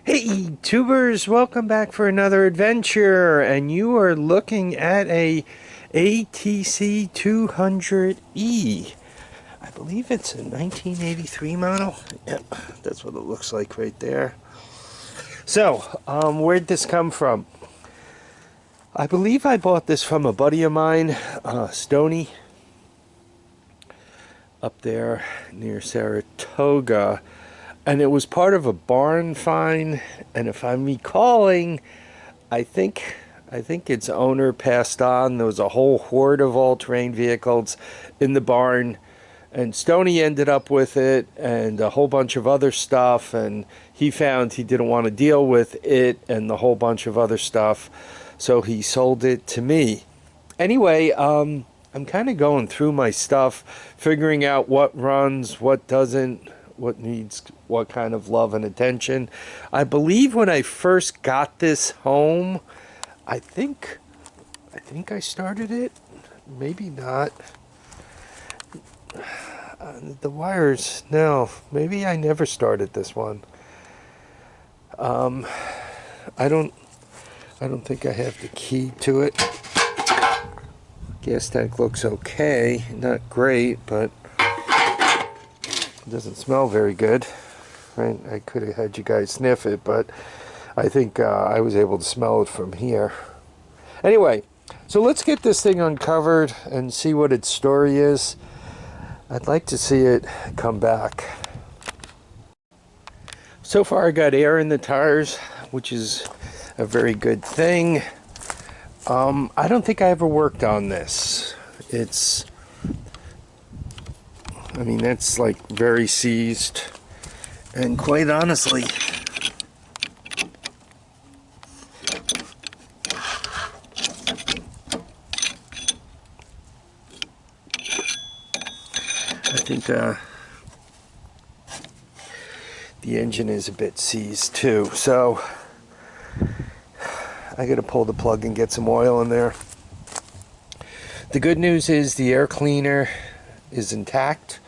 Hey tubers, welcome back for another adventure, and you are looking at a ATC200E. I believe it's a 1983 model. Yep, that's what it looks like right there. So, where'd this come from? I believe I bought this from a buddy of mine, Stoney, up there near Saratoga. And it was part of a barn find, and if I'm recalling, I think its owner passed on. There was a whole horde of all-terrain vehicles in the barn, and Stoney ended up with it and a whole bunch of other stuff, and he found he didn't want to deal with it and the whole bunch of other stuff, so he sold it to me. Anyway, I'm kind of going through my stuff, figuring out what runs, what doesn't, what needs what kind of love and attention. I believe when I first got this home, I think I started it, maybe not. The wires, no, maybe I never started this one. I don't think I have the key to it. Gas tank looks okay, not great, but it doesn't smell very good. Right? I could have had you guys sniff it, but I think I was able to smell it from here. Anyway, so let's get this thing uncovered and see what its story is. I'd like to see it come back. So far I got air in the tires, which is a very good thing. I don't think I ever worked on this. It's like very seized, and quite honestly, I think the engine is a bit seized too, so I gotta pull the plug and get some oil in there. The good news is the air cleaner is intact.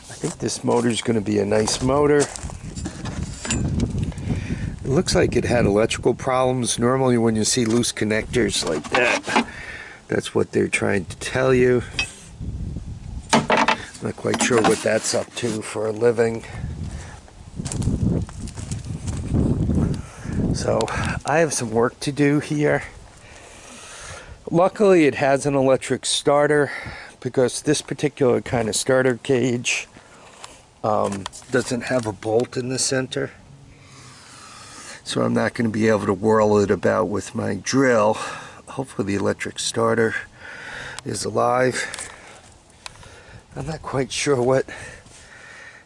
I think this motor is going to be a nice motor. It looks like it had electrical problems. Normally when you see loose connectors like that, that's what they're trying to tell you. I'm not quite sure what that's up to for a living. So I have some work to do here. Luckily it has an electric starter, because this particular kind of starter cage doesn't have a bolt in the center, so I'm not going to be able to whirl it about with my drill. Hopefully the electric starter is alive. I'm not quite sure what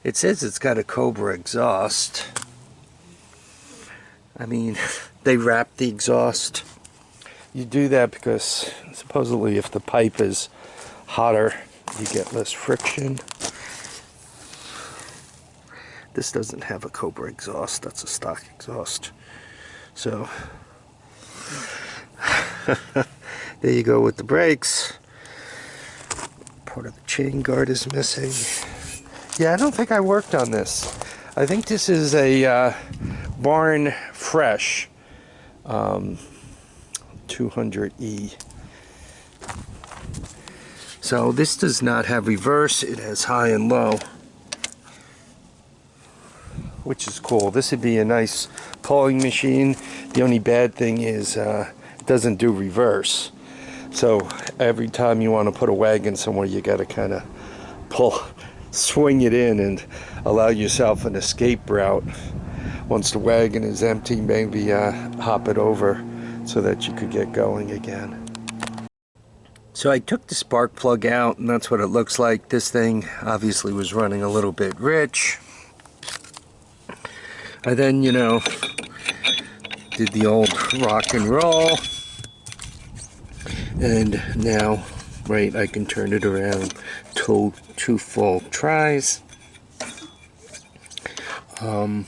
it says. It's got a Cobra exhaust. I mean, they wrap the exhaust. You do that because supposedly if the pipe is hotter, you get less friction. This doesn't have a Cobra exhaust, that's a stock exhaust. So there you go with the brakes. Part of the chain guard is missing. Yeah, I don't think I worked on this. I think this is a barn fresh 200E. So this does not have reverse, it has high and low, which is cool. This would be a nice pulling machine. The only bad thing is it doesn't do reverse. So every time you want to put a wagon somewhere, you got to kind of swing it in and allow yourself an escape route. Once the wagon is empty, maybe hop it over so that you could get going again. So I took the spark plug out, and that's what it looks like. This thing obviously was running a little bit rich. I then, did the old rock and roll, and now, right, I can turn it around to two full tries. I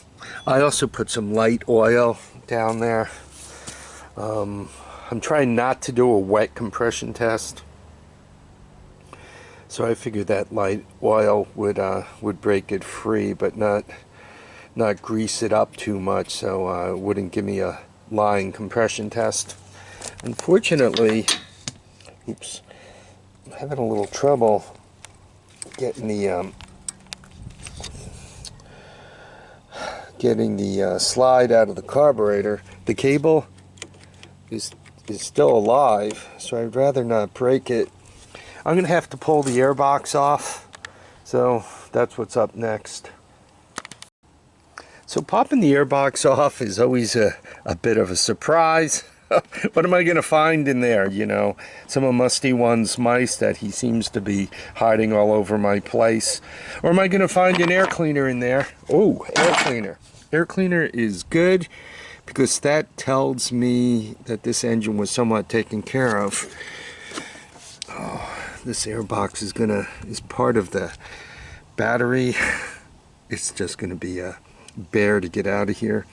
also put some light oil down there. I'm trying not to do a wet compression test, so I figured that light oil would break it free, but not not grease it up too much, so it wouldn't give me a lying compression test. Unfortunately, oops, I'm having a little trouble getting the slide out of the carburetor. The cable is still alive, so I'd rather not break it. I'm gonna have to pull the airbox off, so that's what's up next. So popping the airbox off is always a bit of a surprise. What am I going to find in there? You know, some of Musty One's mice that he seems to be hiding all over my place. Or am I going to find an air cleaner in there? Oh, air cleaner. Air cleaner is good because that tells me that this engine was somewhat taken care of. Oh, this airbox is part of the battery. It's just going to be a bear to get out of here.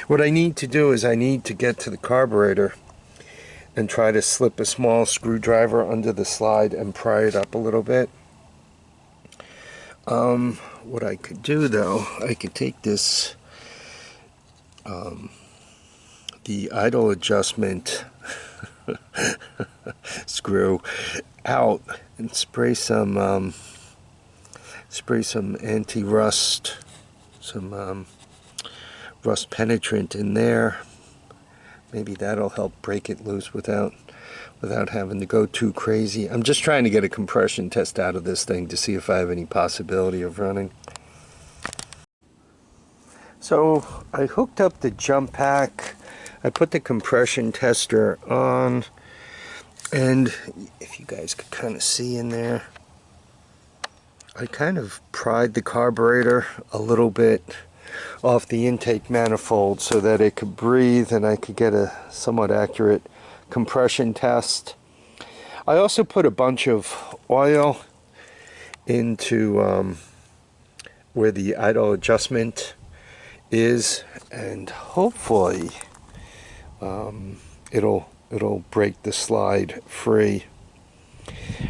What I need to do is I need to get to the carburetor and try to slip a small screwdriver under the slide and pry it up a little bit. What I could do though, I could take this the idle adjustment screw out and spray some anti-rust, some rust penetrant in there. Maybe that'll help break it loose without having to go too crazy. I'm just trying to get a compression test out of this thing to see if I have any possibility of running. So I hooked up the jump pack. I put the compression tester on, and if you guys could kind of see in there, I kind of pried the carburetor a little bit off the intake manifold so that it could breathe and I could get a somewhat accurate compression test. I also put a bunch of oil into where the idle adjustment is, and hopefully it'll break the slide free.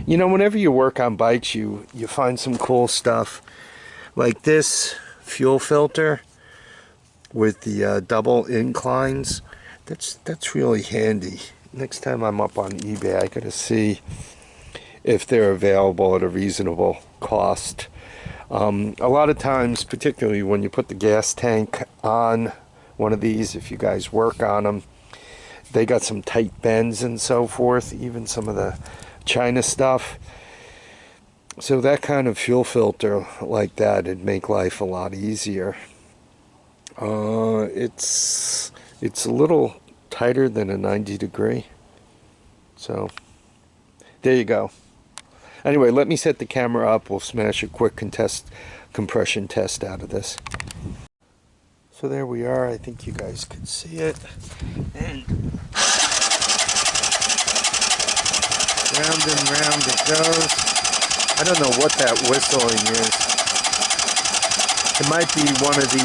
You know, whenever you work on bikes, you find some cool stuff like this fuel filter with the double inclines. That's really handy. Next time I'm up on eBay, I gotta see if they're available at a reasonable cost. A lot of times, particularly when you put the gas tank on one of these, if you guys work on them, they got some tight bends and so forth, even some of the China stuff. So that kind of fuel filter like that, it'd make life a lot easier. It's a little tighter than a 90 degree. So there you go. Anyway, let me set the camera up. We'll smash a quick compression test out of this. So there we are. I think you guys can see it. And round and round it goes. I don't know what that whistling is. It might be one of the,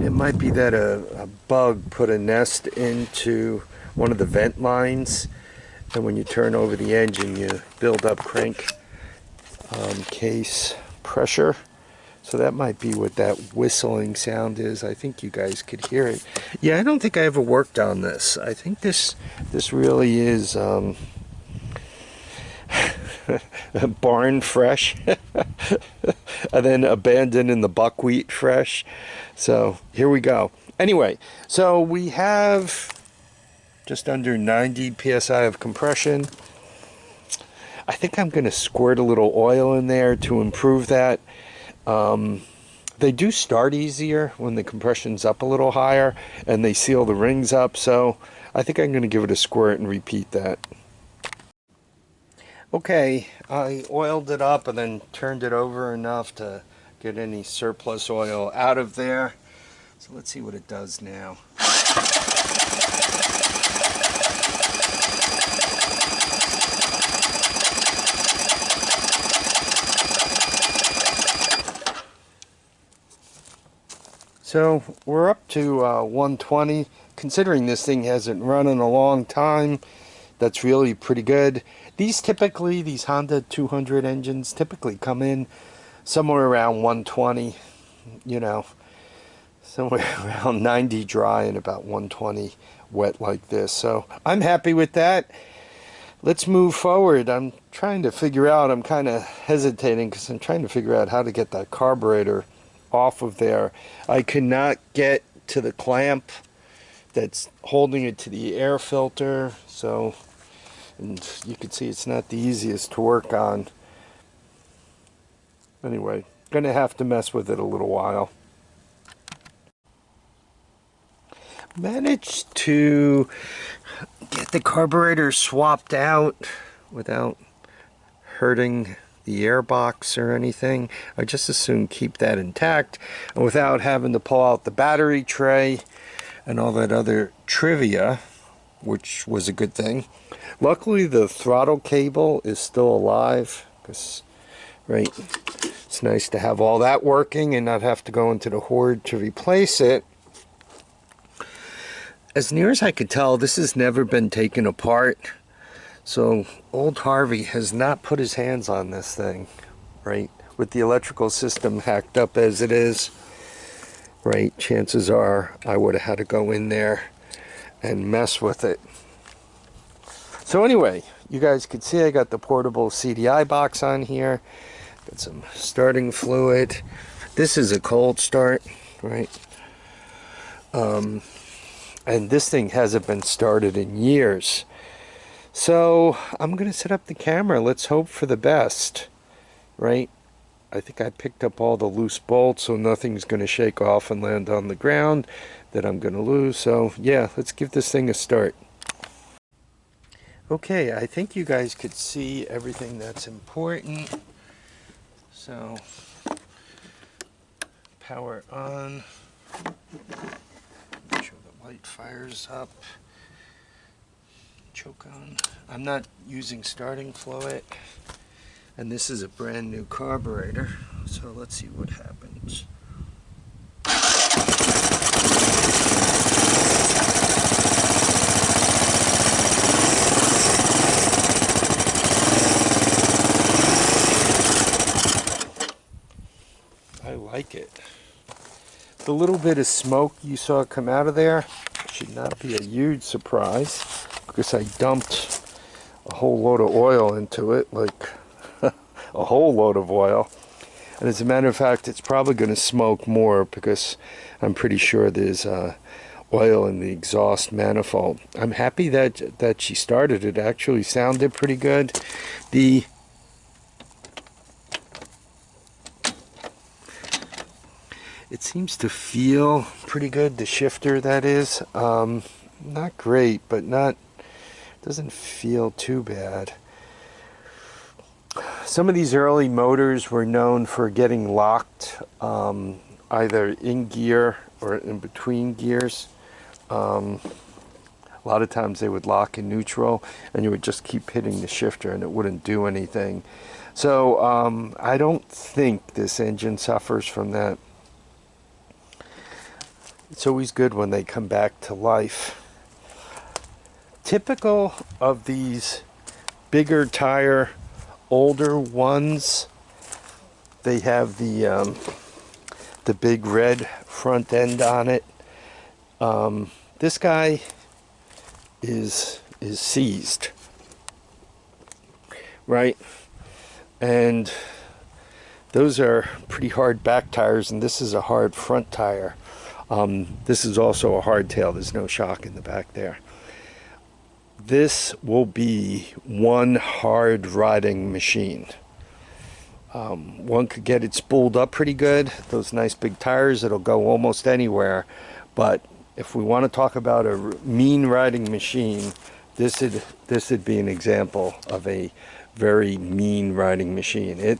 it might be that a bug put a nest into one of the vent lines, and when you turn over the engine, you build up crank case pressure. So that might be what that whistling sound is. I think you guys could hear it. Yeah, I don't think I ever worked on this. I think this really is barn fresh and then abandoned in the buckwheat fresh. So here we go. Anyway, so we have just under 90 psi of compression. I think I'm going to squirt a little oil in there to improve that. They do start easier when the compression's up a little higher and they seal the rings up, so I think I'm going to give it a squirt and repeat that. Okay, I oiled it up and then turned it over enough to get any surplus oil out of there. So let's see what it does now. So we're up to 120. Considering this thing hasn't run in a long time, that's really pretty good. These typically, these Honda 200 engines typically come in somewhere around 120, you know, somewhere around 90 dry and about 120 wet like this. So I'm happy with that. Let's move forward. I'm trying to figure out, I'm kind of hesitating because I'm trying to figure out how to get that carburetor off of there. I cannot get to the clamp that's holding it to the air filter, so, and you can see it's not the easiest to work on. Anyway, gonna have to mess with it a little while. Managed to get the carburetor swapped out without hurting the airbox or anything. I just assume keep that intact and without having to pull out the battery tray and all that other trivia, which was a good thing. Luckily the throttle cable is still alive, because right, it's nice to have all that working and not have to go into the Hoarder to replace it. As near as I could tell, this has never been taken apart. So old Harvey has not put his hands on this thing, right? With the electrical system hacked up as it is, right? Chances are I would have had to go in there and mess with it. So anyway, you guys can see I got the portable CDI box on here. Got some starting fluid. This is a cold start, right? And this thing hasn't been started in years. So I'm going to set up the camera. Let's hope for the best, right? I think I picked up all the loose bolts, so nothing's going to shake off and land on the ground that I'm going to lose. So yeah, let's give this thing a start. Okay, I think you guys could see everything that's important. So power on. Make sure the light fires up. Choke on. I'm not using starting fluid, and this is a brand new carburetor, so let's see what happens. I like it. The little bit of smoke you saw come out of there should not be a huge surprise, because I dumped a whole load of oil into it, like a whole load of oil. And as a matter of fact, it's probably going to smoke more because I'm pretty sure there's oil in the exhaust manifold. I'm happy that she started. It actually sounded pretty good. It seems to feel pretty good, the shifter that is. Not great, but doesn't feel too bad. Some of these early motors were known for getting locked either in gear or in between gears. A lot of times they would lock in neutral and you would just keep hitting the shifter and it wouldn't do anything. So I don't think this engine suffers from that. It's always good when they come back to life. Typical of these bigger tire, older ones, they have the big red front end on it. This guy is seized, right? And those are pretty hard back tires, and this is a hard front tire. This is also a hardtail. There's no shock in the back there. This will be one hard riding machine. One could get it spooled up pretty good. Those nice big tires, it'll go almost anywhere. But if we want to talk about a mean riding machine, this would be an example of a very mean riding machine.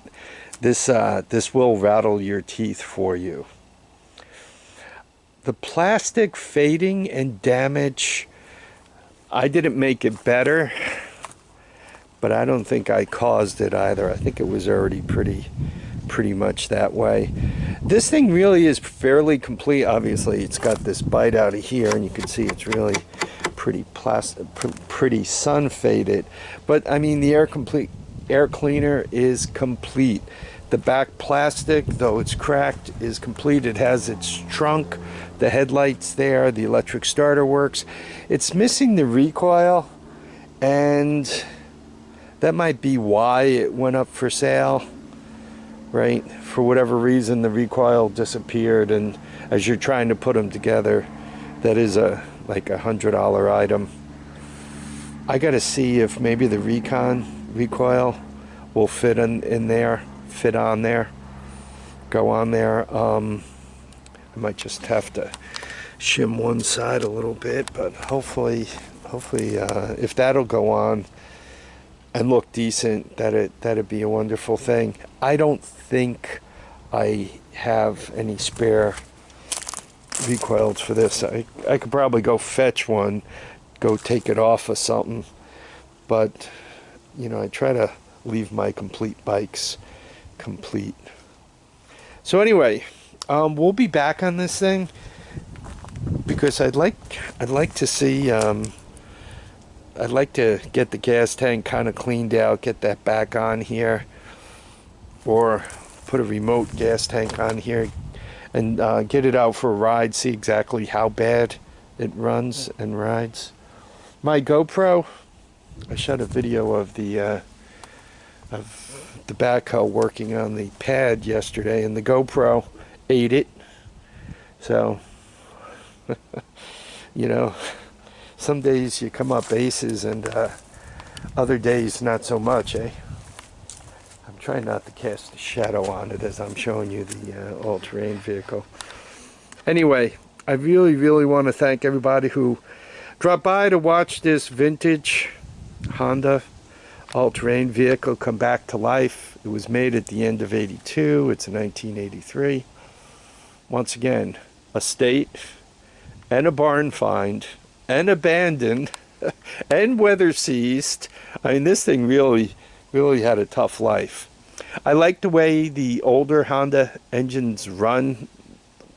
This will rattle your teeth for you. The plastic fading and damage, I didn't make it better, but I don't think I caused it either. I think it was already pretty much that way. This thing really is fairly complete. Obviously, it's got this bite out of here, and you can see it's really pretty sun faded. But I mean, the air cleaner is complete. The back plastic, though it's cracked, is complete. It has its trunk, the headlights there, the electric starter works. It's missing the recoil, and that might be why it went up for sale, right? For whatever reason, the recoil disappeared, and as you're trying to put them together, that is like $100 item. I gotta see if maybe the recoil will fit on there, go on there. I might just have to shim one side a little bit, but hopefully if that'll go on and look decent, that'd be a wonderful thing. I don't think I have any spare recoils for this. I could probably go fetch one, go take it off of something, but you know, I try to leave my complete bikes complete. So anyway, we'll be back on this thing because I'd like to see I'd like to get the gas tank kind of cleaned out, get that back on here, or put a remote gas tank on here and get it out for a ride, see exactly how bad it runs and rides. My GoPro, I shot a video of the backhoe working on the pad yesterday, and the GoPro ate it. So, you know, some days you come up aces, and other days not so much, eh? I'm trying not to cast a shadow on it as I'm showing you the all-terrain vehicle. Anyway, I really want to thank everybody who dropped by to watch this vintage Honda all-terrain vehicle come back to life. It was made at the end of '82. It's a 1983. Once again, a state and a barn find and abandoned and weather seized. I mean, this thing really had a tough life. I like the way the older Honda engines run.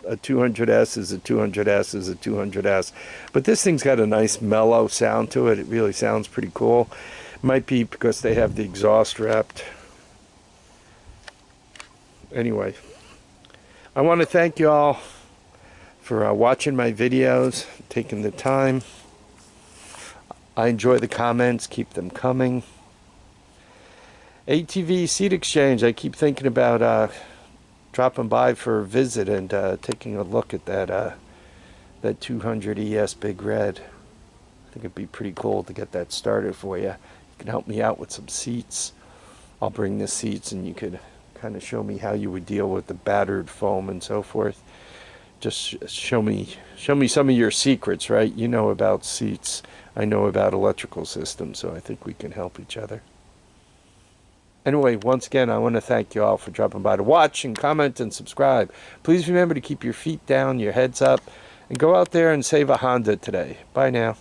A 200S is a 200S is a 200S. But this thing's got a nice mellow sound to it. It really sounds pretty cool. Might be because they have the exhaust wrapped. Anyway, I want to thank you all for watching my videos, taking the time. I enjoy the comments. Keep them coming. ATV Seat Exchange, I keep thinking about dropping by for a visit and taking a look at that 200ES Big Red. I think it'd be pretty cool to get that started for you. You can help me out with some seats. I'll bring the seats, and you could kind of show me how you would deal with the battered foam and so forth. Just show me some of your secrets, right? You know about seats. I know about electrical systems, so I think we can help each other. Anyway, once again, I want to thank you all for dropping by to watch and comment and subscribe. Please remember to keep your feet down, your heads up, and go out there and save a Honda today. Bye now.